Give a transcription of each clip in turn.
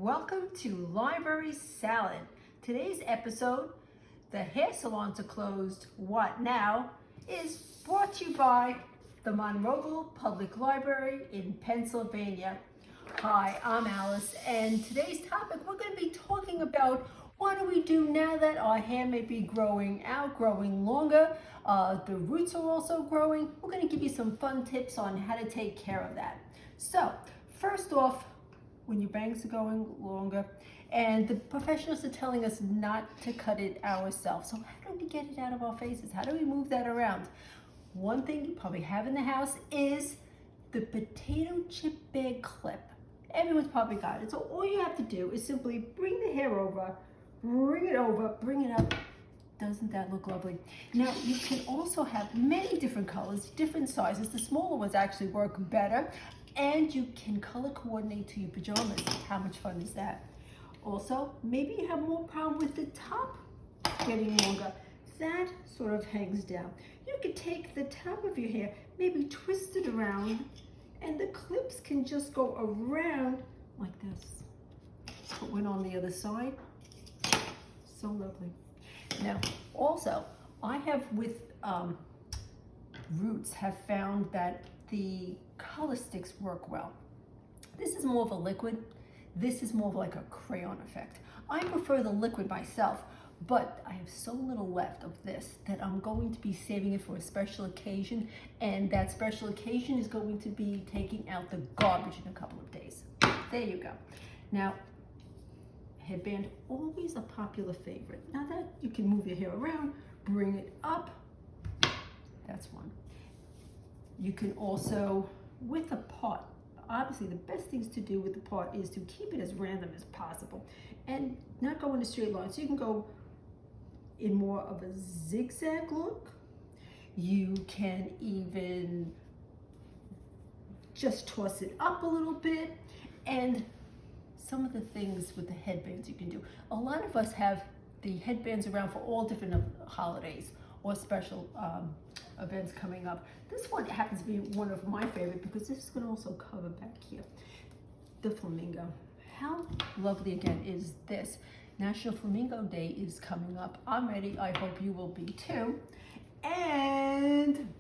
Welcome to Library Salad. Today's episode, The Hair Salons Are Closed, What Now, is brought to you by the Monroeville Public Library in Pennsylvania. Hi, I'm Alice, and today's topic, we're going to be talking about what do we do now that our hair may be growing out, growing longer. The roots are also growing. We're going to give you some fun tips on how to take care of that. So, first off, when your bangs are going longer, and the professionals are telling us not to cut it ourselves. So how do we get it out of our faces? How do we move that around? One thing you probably have in the house is the potato chip bag clip. Everyone's probably got it. So all you have to do is simply bring the hair over, bring it up. Doesn't that look lovely? Now, you can also have many different colors, different sizes. The smaller ones actually work better. And you can color coordinate to your pajamas. How much fun is that? Also, maybe you have more problem with the top getting longer. That sort of hangs down. You can take the top of your hair, maybe twist it around, and the clips can just go around like this. Put one on the other side. So lovely. Now, also, I have with roots have found that the color sticks work well. This is more of a liquid. This is more of like a crayon effect. I prefer the liquid myself, but I have so little left of this that I'm going to be saving it for a special occasion, and that special occasion is going to be taking out the garbage in a couple of days. There you go. Now, headband, always a popular favorite. Now that you can move your hair around, bring it up, that's one. You can also, with a part, obviously the best things to do with the part is to keep it as random as possible and not go in a straight line. So you can go in more of a zigzag look. You can even just toss it up a little bit. And some of the things with the headbands you can do. A lot of us have the headbands around for all different holidays or special events coming up. This one happens to be one of my favorite because this is going to also cover back here. The flamingo. How lovely again is this? National Flamingo Day is coming up. I'm ready. I hope you will be too. And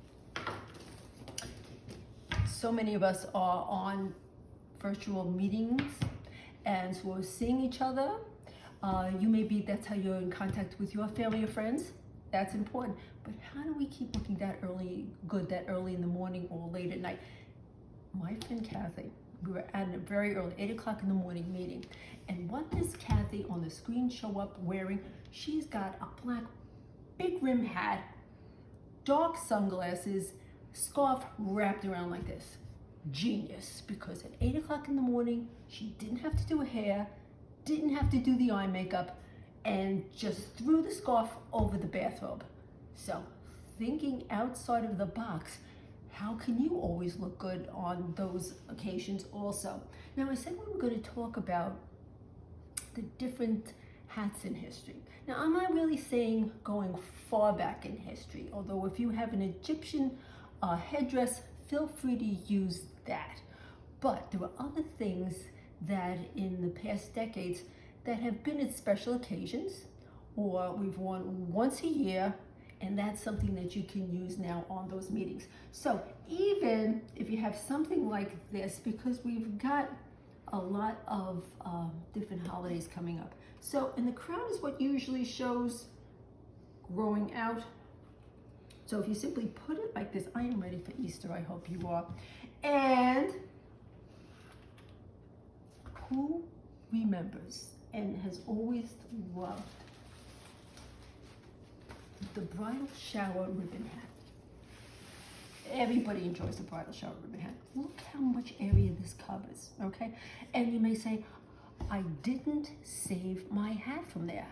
so many of us are on virtual meetings and so we're seeing each other. You may be, that's how you're in contact with your family or friends. That's important. But how do we keep looking that early in the morning or late at night? My friend Kathy, we were at a very early, 8 o'clock in the morning meeting. And what does Kathy on the screen show up wearing? She's got a black big rim hat, dark sunglasses, scarf wrapped around like this. Genius, because at 8 o'clock in the morning, she didn't have to do her hair, didn't have to do the eye makeup, and just threw the scarf over the bathrobe. So, thinking outside of the box, how can you always look good on those occasions also? Now, I said we were going to talk about the different hats in history. Now, I'm not really saying going far back in history, although if you have an Egyptian headdress, feel free to use that. But there were other things that in the past decades that have been at special occasions, or we've worn once a year, and that's something that you can use now on those meetings. So even if you have something like this, because we've got a lot of different holidays coming up. So, and the crown is what usually shows growing out. So if you simply put it like this, I am ready for Easter, I hope you are. And who remembers and has always loved the bridal shower ribbon hat? Everybody enjoys the bridal shower ribbon hat. Look how much area this covers, okay? And you may say, I didn't save my hat from there.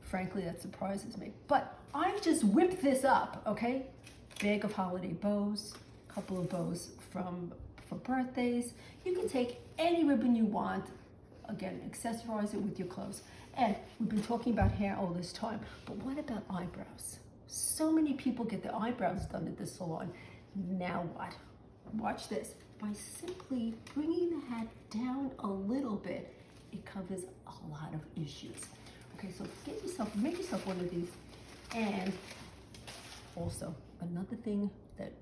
Frankly, that surprises me. But I just whipped this up, okay? Bag of holiday bows, couple of bows for birthdays. You can take any ribbon you want. Again, accessorize it with your clothes. And we've been talking about hair all this time, but what about eyebrows? So many people get their eyebrows done at the salon. Now what? Watch this. By simply bringing the hat down a little bit it covers a lot of issues. Okay, so make yourself one of these. And also, another thing that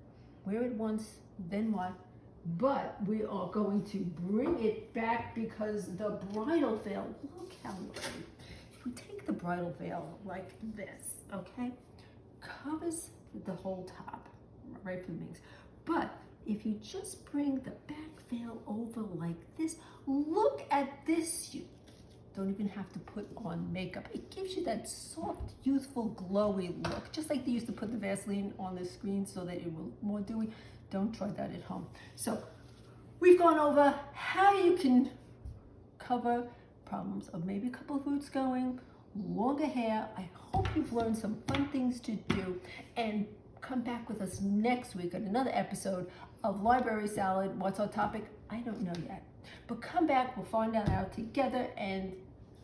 wear it once, then what? But we are going to bring it back because the bridal veil, look how lovely. If we take the bridal veil like this, okay, covers the whole top, right from the wings. But if you just bring the back veil over like this, look at this. You don't even have to put on makeup. It gives you that soft, youthful, glowy look, just like they used to put the Vaseline on the screen so that it will look more dewy. Don't try that at home. So we've gone over how you can cover problems of maybe a couple of roots going, longer hair. I hope you've learned some fun things to do, and come back with us next week on another episode of Library Salad. What's our topic? I don't know yet. But come back, we'll find that out together, and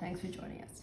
thanks for joining us.